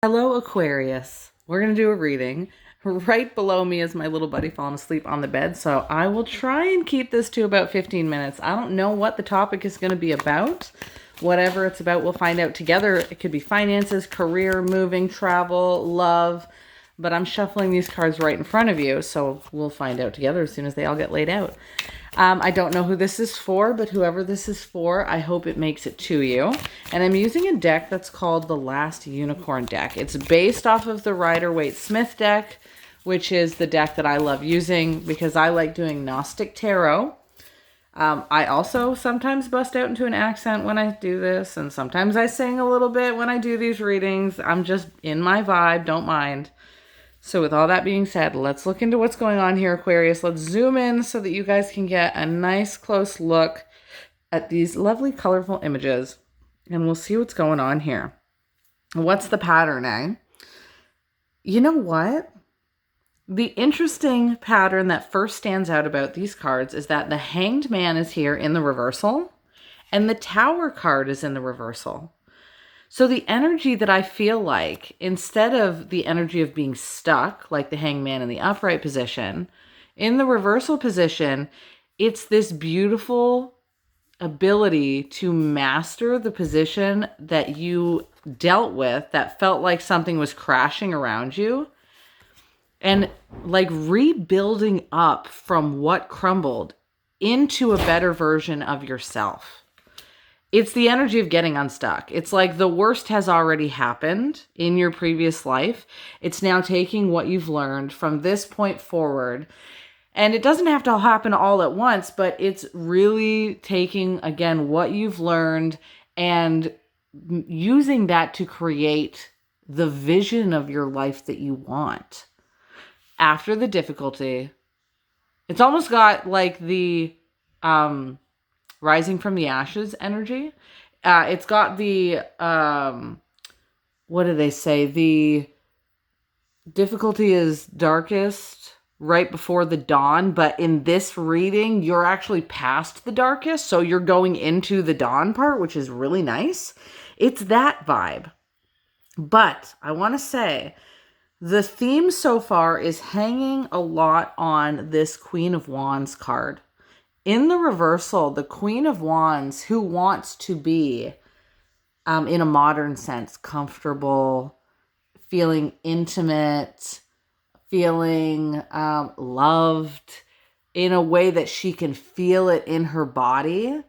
Hello, Aquarius. We're going to do a reading. Right below me is my little buddy falling asleep on the bed, so I will try and keep this to about 15 minutes. I don't know what the topic is going to be about. Whatever it's about, we'll find out together. It could be finances, career, moving, travel, love, but I'm shuffling these cards right in front of you, so we'll find out together as soon as they all get laid out. I don't know who this is for, but whoever this is for, I hope it makes it to you. And I'm using a deck that's called the Last Unicorn deck. It's based off of the Rider-Waite-Smith deck, which is the deck that I love using because I like doing Gnostic Tarot. I also sometimes bust out into an accent when I do this, and sometimes I sing a little bit when I do these readings. I'm just in my vibe, don't mind. So with all that being said, let's look into what's going on here, Aquarius. Let's zoom in so that you guys can get a nice close look at these lovely colorful images. And we'll see what's going on here. What's the pattern, eh? You know what? The interesting pattern that first stands out about these cards is that the Hanged Man is here in the reversal, and the Tower card is in the reversal. So the energy that I feel like, instead of the energy of being stuck, like the Hangman in the upright position, in the reversal position, it's this beautiful ability to master the position that you dealt with that felt like something was crashing around you, and like rebuilding up from what crumbled into a better version of yourself. It's the energy of getting unstuck. It's like the worst has already happened in your previous life. It's now taking what you've learned from this point forward. And it doesn't have to happen all at once, but it's really taking, again, what you've learned and using that to create the vision of your life that you want. After the difficulty, it's almost got like the rising from the ashes energy. It's got the, what do they say? The difficulty is darkest right before the dawn. But in this reading, you're actually past the darkest. So you're going into the dawn part, which is really nice. It's that vibe. But I want to say the theme so far is hanging a lot on this Queen of Wands card. In the reversal, the Queen of Wands, who wants to be, in a modern sense, comfortable, feeling intimate, feeling loved in a way that she can feel it in her body.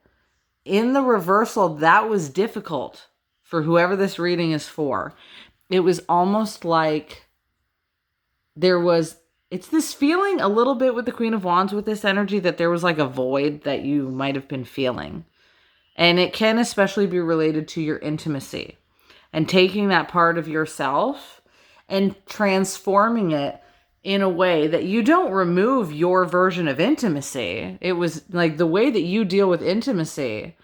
In the reversal, that was difficult for whoever this reading is for. It was almost like it's this feeling a little bit with the Queen of Wands with this energy that there was like a void that you might have been feeling. And it can especially be related to your intimacy and taking that part of yourself and transforming it in a way that you don't remove your version of intimacy. It was like the way that you deal with intimacy,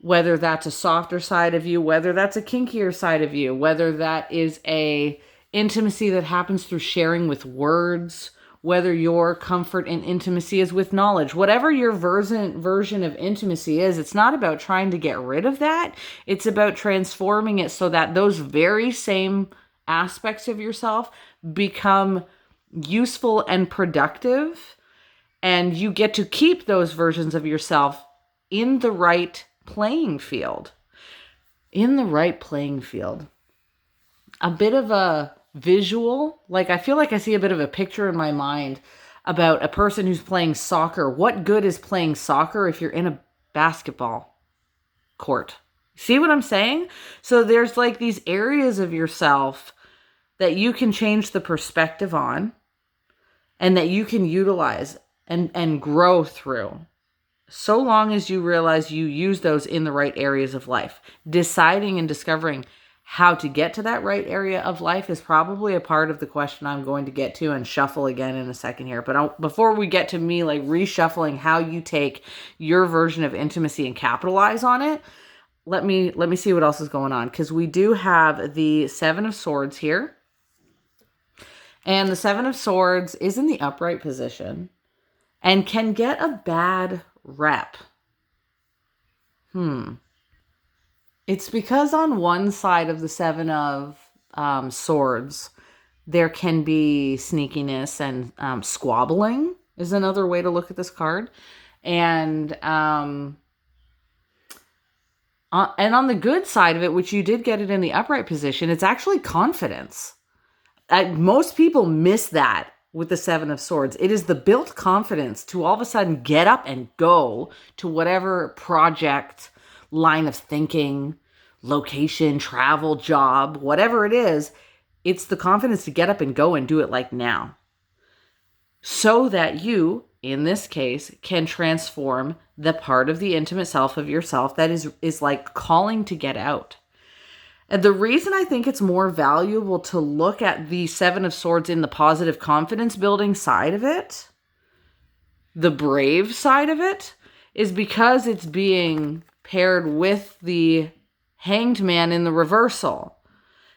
whether that's a softer side of you, whether that's a kinkier side of you, whether that is a intimacy that happens through sharing with words, whether your comfort and intimacy is with knowledge, whatever your version of intimacy is, it's not about trying to get rid of that. It's about transforming it so that those very same aspects of yourself become useful and productive, and you get to keep those versions of yourself in the right playing field. In the right playing field. A bit of a visual, like I feel like I see a bit of a picture in my mind about a person who's playing soccer. What good is playing soccer if you're in a basketball court? See what I'm saying? So there's like these areas of yourself that you can change the perspective on and that you can utilize and grow through. So long as you realize you use those in the right areas of life. Deciding and discovering how to get to that right area of life is probably a part of the question I'm going to get to and shuffle again in a second here. But before we get to me like reshuffling how you take your version of intimacy and capitalize on it, let me see what else is going on, because we do have the Seven of Swords here. And the Seven of Swords is in the upright position and can get a bad rep. It's because on one side of the Seven of Swords, there can be sneakiness and squabbling is another way to look at this card. And on the good side of it, which you did get it in the upright position, it's actually confidence. Most people miss that with the Seven of Swords. It is the built confidence to all of a sudden get up and go to whatever project, line of thinking, location, travel, job, whatever it is. It's the confidence to get up and go and do it like now. So that you, in this case, can transform the part of the intimate self of yourself that is like calling to get out. And the reason I think it's more valuable to look at the Seven of Swords in the positive confidence building side of it, the brave side of it, is because it's being paired with the Hanged Man in the reversal.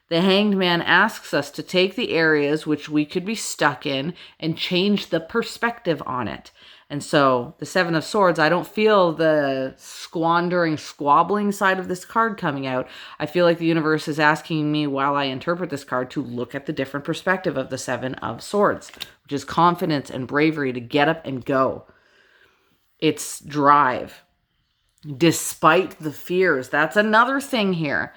The Hanged Man asks us to take the areas which we could be stuck in and change the perspective on it. And so the Seven of Swords, I don't feel the squandering, squabbling side of this card coming out. I feel like the universe is asking me while I interpret this card to look at the different perspective of the Seven of Swords, which is confidence and bravery to get up and go. It's drive. Despite the fears. That's another thing here.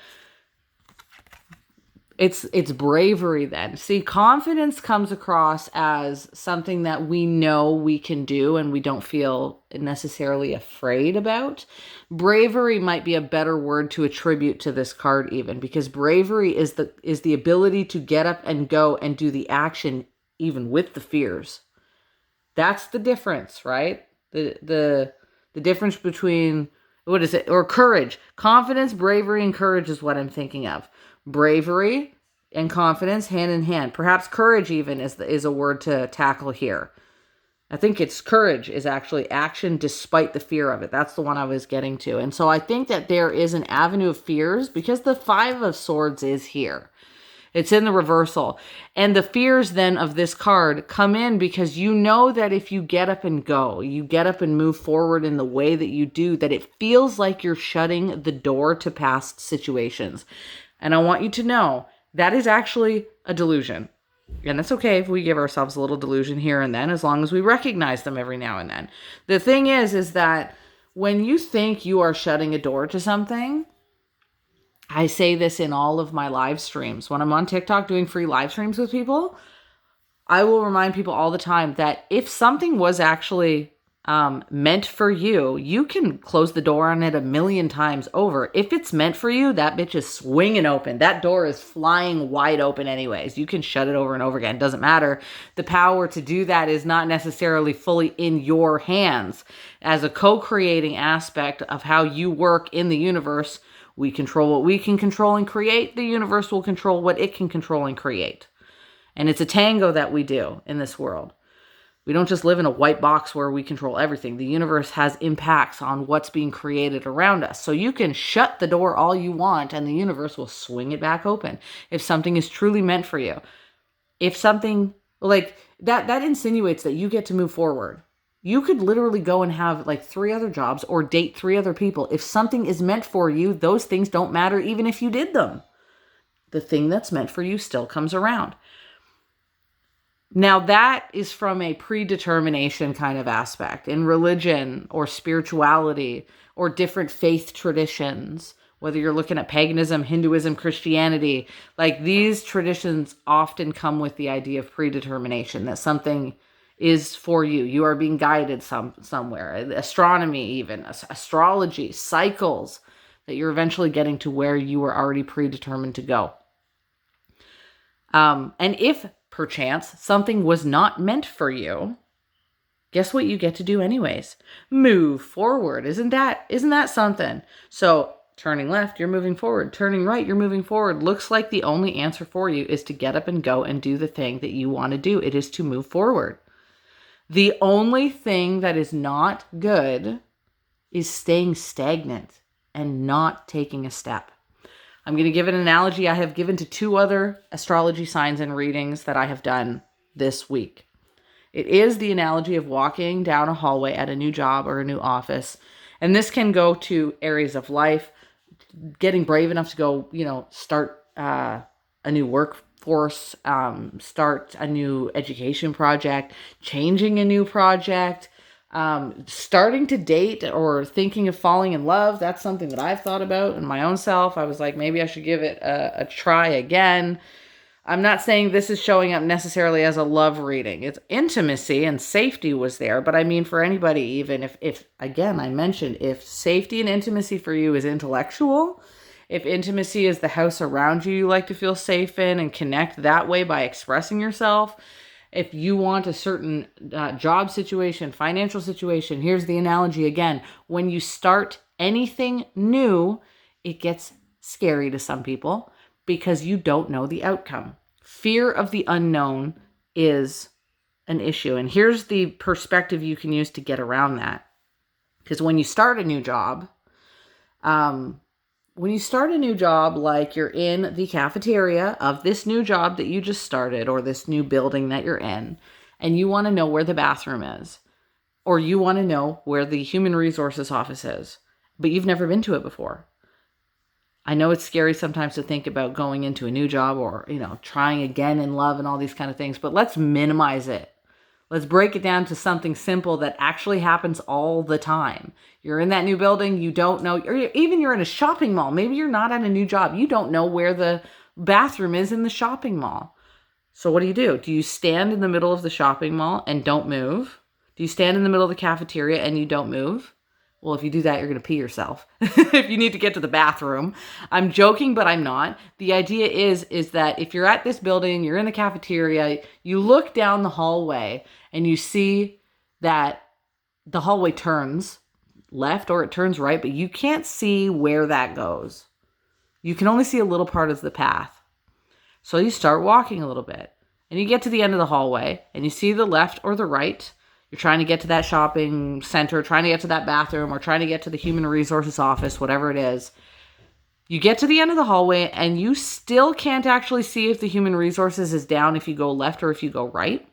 It's bravery then. See, confidence comes across as something that we know we can do and we don't feel necessarily afraid about. Bravery might be a better word to attribute to this card even, because bravery is the ability to get up and go and do the action even with the fears. That's the difference, right? The difference between, what is it? Or courage. Confidence, bravery, and courage is what I'm thinking of. Bravery and confidence hand in hand. Perhaps courage even is a word to tackle here. I think it's courage is actually action despite the fear of it. That's the one I was getting to. And so I think that there is an avenue of fears because the Five of Swords is here. It's in the reversal. And the fears then of this card come in because you know that if you get up and go, you get up and move forward in the way that you do, that it feels like you're shutting the door to past situations. And I want you to know that is actually a delusion. And it's okay if we give ourselves a little delusion here and then, as long as we recognize them every now and then. The thing is that when you think you are shutting a door to something, I say this in all of my live streams. When I'm on TikTok doing free live streams with people, I will remind people all the time that if something was actually meant for you, you can close the door on it a million times over. If it's meant for you, that bitch is swinging open. That door is flying wide open anyways. You can shut it over and over again. It doesn't matter. The power to do that is not necessarily fully in your hands. As a co-creating aspect of how you work in the universe, we control what we can control and create. The universe will control what it can control and create. And it's a tango that we do in this world. We don't just live in a white box where we control everything. The universe has impacts on what's being created around us. So you can shut the door all you want and the universe will swing it back open if something is truly meant for you. If something like that insinuates that you get to move forward. You could literally go and have like 3 other jobs or date 3 other people. If something is meant for you, those things don't matter even if you did them. The thing that's meant for you still comes around. Now that is from a predetermination kind of aspect. In religion or spirituality or different faith traditions, whether you're looking at paganism, Hinduism, Christianity, like these traditions often come with the idea of predetermination, that something is for you. You are being guided somewhere. Astronomy even, astrology, cycles, that you're eventually getting to where you were already predetermined to go. And if perchance something was not meant for you, guess what you get to do anyways? Move forward. Isn't that something? So turning left, you're moving forward. Turning right, you're moving forward. Looks like the only answer for you is to get up and go and do the thing that you want to do. It is to move forward. The only thing that is not good is staying stagnant and not taking a step. I'm going to give an analogy I have given to 2 other astrology signs and readings that I have done this week. It is the analogy of walking down a hallway at a new job or a new office. And this can go to areas of life, getting brave enough to go, start a a new workforce, start a new education project, changing a new project, starting to date or thinking of falling in love. That's something that I've thought about in my own self. I was like, maybe I should give it a try again. I'm not saying this is showing up necessarily as a love reading. It's intimacy and safety was there. But I mean, for anybody, even if again, I mentioned, if safety and intimacy for you is intellectual, if intimacy is the house around you like to feel safe in and connect that way by expressing yourself, if you want a certain job situation, financial situation, here's the analogy again. When you start anything new, it gets scary to some people because you don't know the outcome. Fear of the unknown is an issue. And here's the perspective you can use to get around that. Because when you start a new job, like you're in the cafeteria of this new job that you just started or this new building that you're in, and you want to know where the bathroom is, or you want to know where the human resources office is, but you've never been to it before. I know it's scary sometimes to think about going into a new job or, trying again in love and all these kind of things, but let's minimize it. Let's break it down to something simple that actually happens all the time. You're in that new building, you don't know, or even you're in a shopping mall. Maybe you're not at a new job. You don't know where the bathroom is in the shopping mall. So what do? Do you stand in the middle of the shopping mall and don't move? Do you stand in the middle of the cafeteria and you don't move? Well, if you do that, you're going to pee yourself if you need to get to the bathroom. I'm joking, but I'm not. The idea is that if you're at this building, you're in the cafeteria, you look down the hallway and you see that the hallway turns left or it turns right, but you can't see where that goes. You can only see a little part of the path. So you start walking a little bit and you get to the end of the hallway and you see the left or the right. You're trying to get to that shopping center, trying to get to that bathroom, or trying to get to the human resources office, whatever it is. You get to the end of the hallway and you still can't actually see if the human resources is down if you go left or if you go right.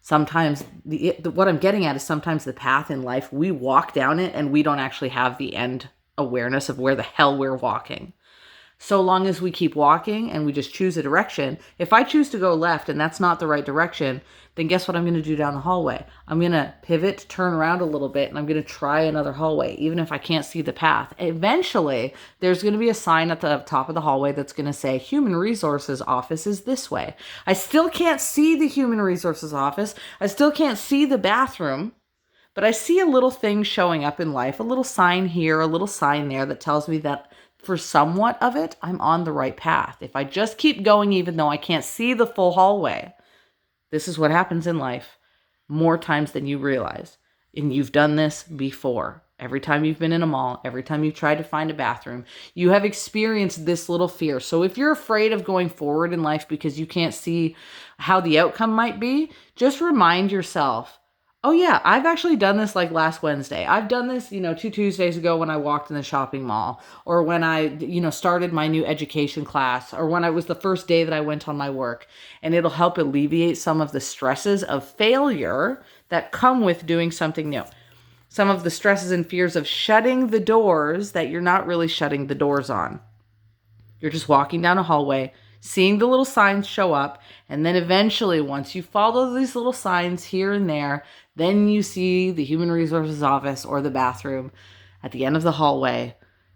Sometimes, what I'm getting at is sometimes the path in life, we walk down it and we don't actually have the end awareness of where the hell we're walking. So long as we keep walking and we just choose a direction, if I choose to go left and that's not the right direction, then guess what I'm going to do down the hallway? I'm going to pivot, turn around a little bit, and I'm going to try another hallway, even if I can't see the path. Eventually, there's going to be a sign at the top of the hallway that's going to say, Human Resources Office is this way. I still can't see the Human Resources Office. I still can't see the bathroom. But I see a little thing showing up in life, a little sign here, a little sign there that tells me that for somewhat of it, I'm on the right path. If I just keep going, even though I can't see the full hallway, this is what happens in life more times than you realize. And you've done this before. Every time you've been in a mall, every time you've tried to find a bathroom, you have experienced this little fear. So if you're afraid of going forward in life because you can't see how the outcome might be, just remind yourself, oh yeah, I've actually done this like last Wednesday. I've done this, 2 Tuesdays ago when I walked in the shopping mall, or when I, started my new education class, or when I was the first day that I went on my work. And it'll help alleviate some of the stresses of failure that come with doing something new. Some of the stresses and fears of shutting the doors that you're not really shutting the doors on. You're just walking down a hallway, seeing the little signs show up, and then eventually, once you follow these little signs here and there, then you see the Human Resources Office or the bathroom at the end of the hallway,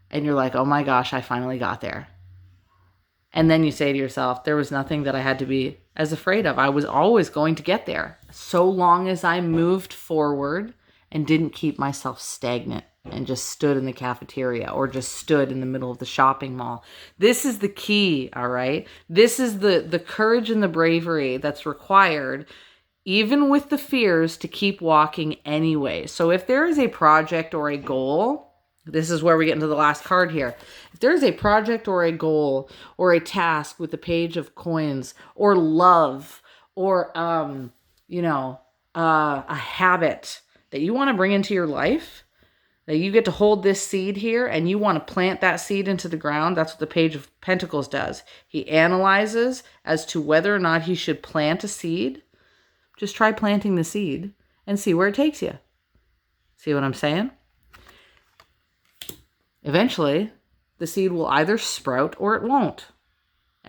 and you're like, oh my gosh, I finally got there. And then you say to yourself, there was nothing that I had to be as afraid of. I was always going to get there, so long as I moved forward and didn't keep myself stagnant and just stood in the cafeteria or just stood in the middle of the shopping mall. This is the key, all right? This is the courage and the bravery that's required, even with the fears, to keep walking anyway. So if there is a project or a goal, this is where we get into the last card here. If there's a project or a goal or a task with a page of coins or love or, a habit that you want to bring into your life, that you get to hold this seed here and you want to plant that seed into the ground, that's what the Page of Pentacles does. He analyzes as to whether or not he should plant a seed. Just try planting the seed and see where it takes you. See what I'm saying? Eventually, the seed will either sprout or it won't.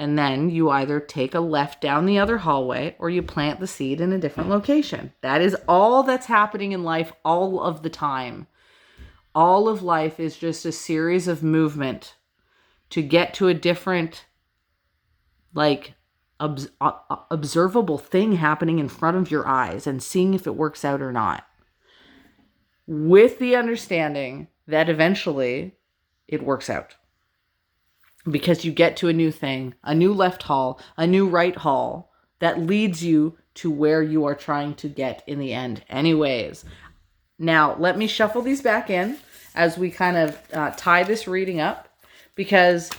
And then you either take a left down the other hallway or you plant the seed in a different location. That is all that's happening in life all of the time. All of life is just a series of movement to get to a different, like, observable thing happening in front of your eyes and seeing if it works out or not. With the understanding that eventually it works out. Because you get to a new thing, a new left hall, a new right hall that leads you to where you are trying to get in the end anyways. Now, let me shuffle these back in as we kind of tie this reading up, because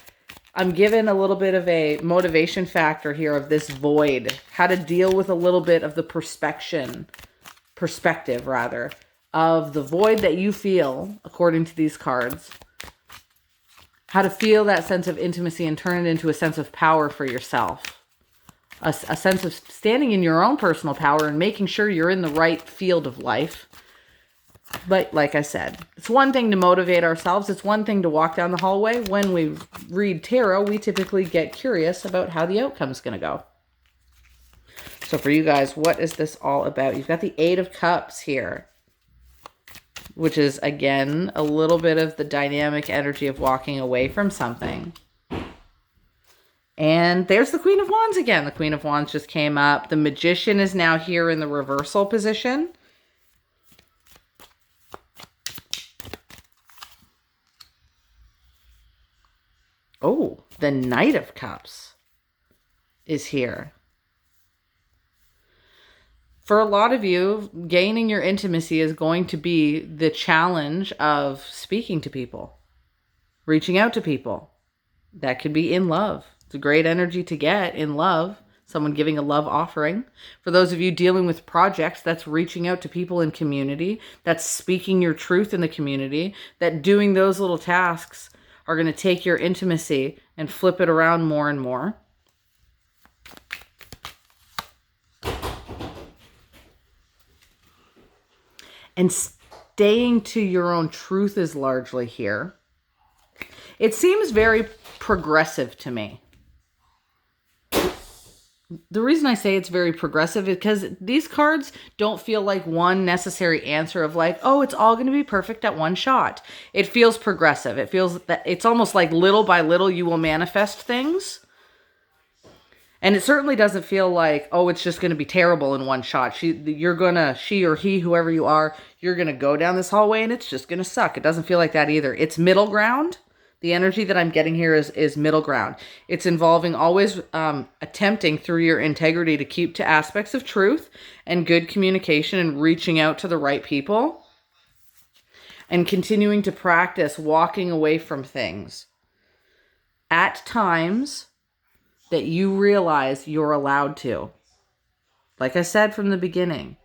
I'm given a little bit of a motivation factor here of this void, how to deal with a little bit of the perspective of the void that you feel, according to these cards. How to feel that sense of intimacy and turn it into a sense of power for yourself. A sense of standing in your own personal power and making sure you're in the right field of life. But like I said, it's one thing to motivate ourselves. It's one thing to walk down the hallway. When we read tarot, we typically get curious about how the outcome is going to go. So for you guys, what is this all about? You've got the Eight of Cups here, which is, again, a little bit of the dynamic energy of walking away from something. And there's the Queen of Wands again. The Queen of Wands just came up. The Magician is now here in the reversal position. Oh, the Knight of Cups is here. For a lot of you, gaining your intimacy is going to be the challenge of speaking to people, reaching out to people. That could be in love. It's a great energy to get in love, someone giving a love offering. For those of you dealing with projects, that's reaching out to people in community, that's speaking your truth in the community, that doing those little tasks are going to take your intimacy and flip it around more and more. And staying to your own truth is largely here. It seems very progressive to me. The reason I say it's very progressive is because these cards don't feel like one necessary answer of like, oh, it's all going to be perfect at one shot. It feels progressive. It feels that it's almost like little by little you will manifest things. And it certainly doesn't feel like, oh, it's just going to be terrible in one shot. She or he, whoever you are, you're going to go down this hallway and it's just going to suck. It doesn't feel like that either. It's middle ground. The energy that I'm getting here is middle ground. It's involving always attempting through your integrity to keep to aspects of truth and good communication and reaching out to the right people and continuing to practice walking away from things at times that you realize you're allowed to. Like I said from the beginning,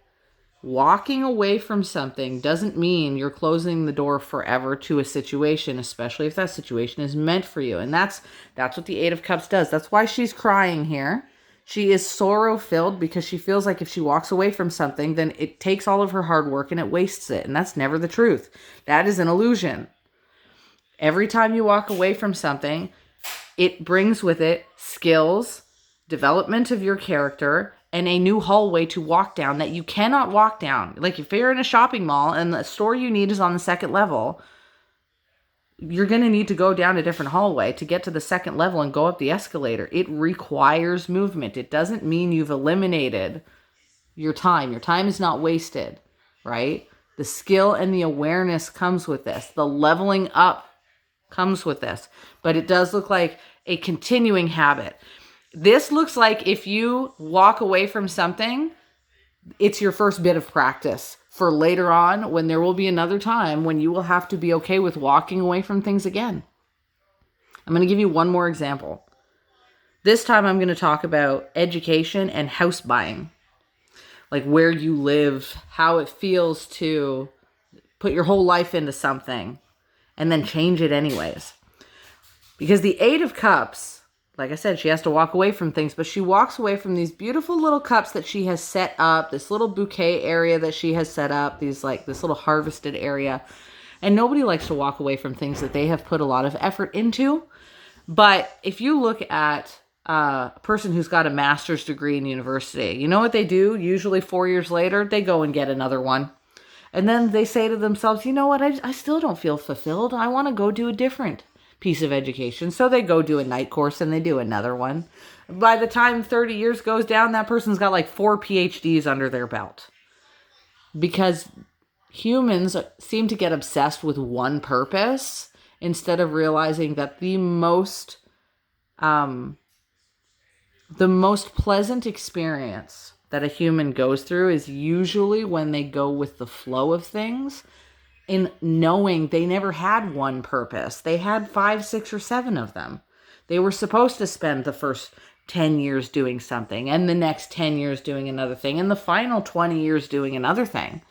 walking away from something doesn't mean you're closing the door forever to a situation, especially if that situation is meant for you. And that's what the Eight of Cups does. That's why she's crying here. She is sorrow-filled because she feels like if she walks away from something, then it takes all of her hard work and it wastes it. And that's never the truth. That is an illusion. Every time you walk away from something, it brings with it skills, development of your character, and a new hallway to walk down that you cannot walk down. Like if you're in a shopping mall and the store you need is on the second level, you're going to need to go down a different hallway to get to the second level and go up the escalator. It requires movement. It doesn't mean you've eliminated your time. Your time is not wasted, right? The skill and the awareness comes with this. The leveling up comes with this. But it does look like a continuing habit. This looks like if you walk away from something, it's your first bit of practice for later on when there will be another time when you will have to be okay with walking away from things again. I'm going to give you one more example. This time I'm going to talk about education and house buying. Like where you live, how it feels to put your whole life into something and then change it anyways. Because the Eight of Cups, like I said, she has to walk away from things, but she walks away from these beautiful little cups that she has set up, this little bouquet area that she has set up, this little harvested area. And nobody likes to walk away from things that they have put a lot of effort into. But if you look at a person who's got a master's degree in university. You know what they do? Usually 4 years later, they go and get another one. And then they say to themselves, you know what? I still don't feel fulfilled. I want to go do a different piece of education. So they go do a night course and they do another one. By the time 30 years goes down, that person's got like 4 PhDs under their belt. Because humans seem to get obsessed with one purpose instead of realizing that the most pleasant experience that a human goes through is usually when they go with the flow of things, in knowing they never had one purpose. They had 5, 6, or 7 of them. They were supposed to spend the first 10 years doing something, and the next 10 years doing another thing, and the final 20 years doing another thing.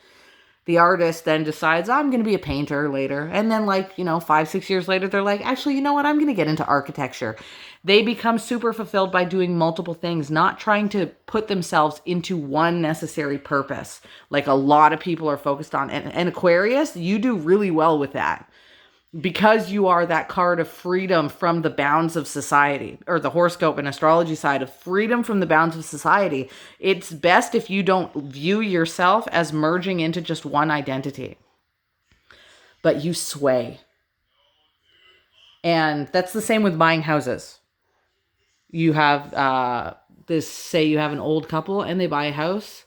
The artist then decides, I'm going to be a painter later. And then 5, 6 years later, they're like, actually, you know what? I'm going to get into architecture. They become super fulfilled by doing multiple things, not trying to put themselves into one necessary purpose. Like a lot of people are focused on. And Aquarius, you do really well with that. Because you are that card of freedom from the bounds of society, or the horoscope and astrology side of freedom from the bounds of society, it's best if you don't view yourself as merging into just one identity. But you sway. And that's the same with buying houses. You have say you have an old couple and they buy a house.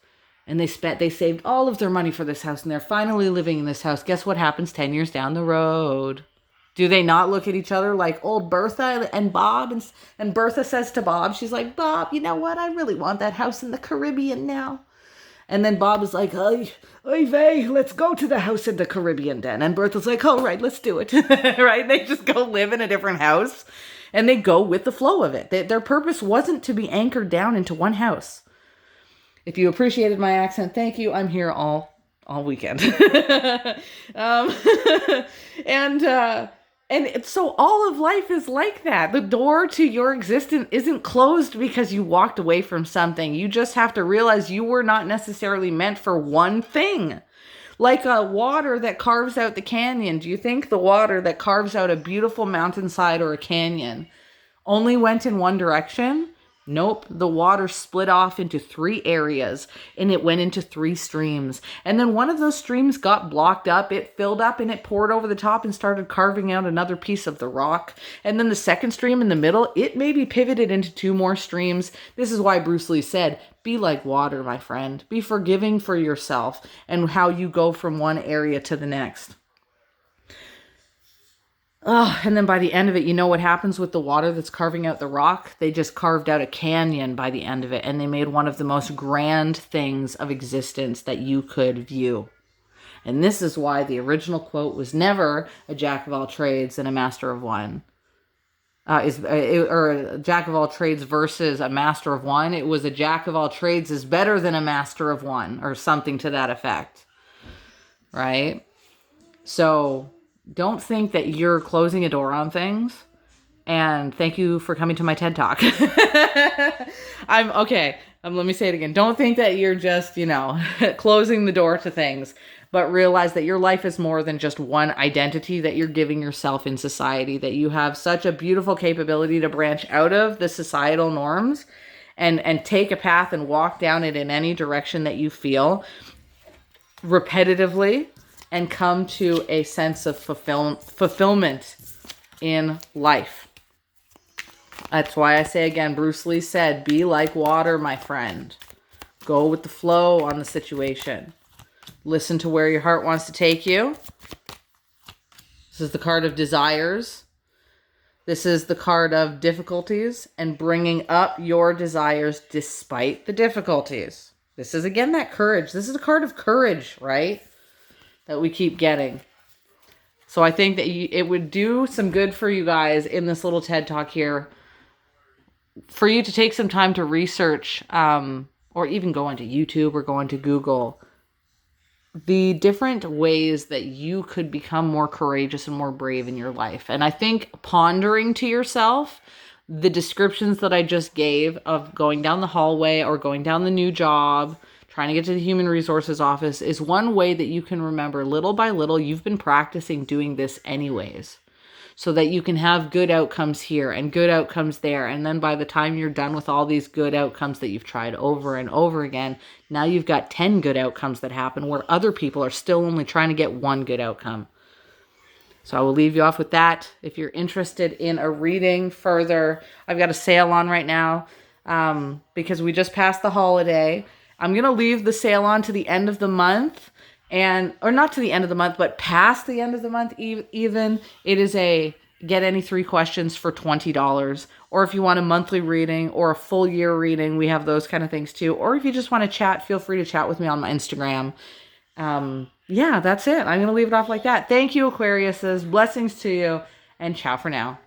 And they saved all of their money for this house, and they're finally living in this house. Guess what happens 10 years down the road? Do they not look at each other like old Bertha and Bob? And Bertha says to Bob, she's like, Bob, you know what? I really want that house in the Caribbean now. And then Bob is like, oy vey, let's go to the house in the Caribbean then. And Bertha's like, all right, let's do it. Right? They just go live in a different house, and they go with the flow of it. Their purpose wasn't to be anchored down into one house. If you appreciated my accent, thank you. I'm here all weekend. And so all of life is like that. The door to your existence isn't closed because you walked away from something. You just have to realize you were not necessarily meant for one thing. Like a water that carves out the canyon. Do you think the water that carves out a beautiful mountainside or a canyon only went in one direction? Nope, the water split off into 3 areas, and it went into 3 streams. And then one of those streams got blocked up, it filled up, and it poured over the top and started carving out another piece of the rock. And then the second stream in the middle, it maybe pivoted into 2 more streams. This is why Bruce Lee said, be like water, my friend. Be forgiving for yourself and how you go from one area to the next. Oh, and then by the end of it, you know what happens with the water that's carving out the rock? They just carved out a canyon by the end of it, and they made one of the most grand things of existence that you could view. And this is why the original quote was never a jack of all trades and a master of one. Or a jack of all trades versus a master of one. It was a jack of all trades is better than a master of one, or something to that effect. Right? So don't think that you're closing a door on things. And thank you for coming to my TED Talk. Let me say it again. Don't think that you're just, closing the door to things, but realize that your life is more than just one identity that you're giving yourself in society, that you have such a beautiful capability to branch out of the societal norms and take a path and walk down it in any direction that you feel repetitively, and come to a sense of fulfillment in life. That's why I say again, Bruce Lee said, be like water, my friend. Go with the flow on the situation. Listen to where your heart wants to take you. This is the card of desires. This is the card of difficulties and bringing up your desires despite the difficulties. This is, again, that courage. This is a card of courage, right? That we keep getting. So I think that it would do some good for you guys in this little TED Talk here for you to take some time to research or even go onto YouTube or go onto Google the different ways that you could become more courageous and more brave in your life. And I think pondering to yourself the descriptions that I just gave of going down the hallway or going down the new job, trying to get to the human resources office, is one way that you can remember little by little you've been practicing doing this anyways. so that you can have good outcomes here and good outcomes there. And then by the time you're done with all these good outcomes that you've tried over and over again, now you've got 10 good outcomes that happen where other people are still only trying to get one good outcome. So I will leave you off with that. If you're interested in a reading further, I've got a sale on right now because we just passed the holiday. I'm going to leave the sale on to the end of the month, or not to the end of the month, but past the end of the month even. It is a get any 3 questions for $20. Or if you want a monthly reading or a full year reading, we have those kind of things too. Or if you just want to chat, feel free to chat with me on my Instagram. Yeah, that's it. I'm going to leave it off like that. Thank you, Aquariuses. Blessings to you, and ciao for now.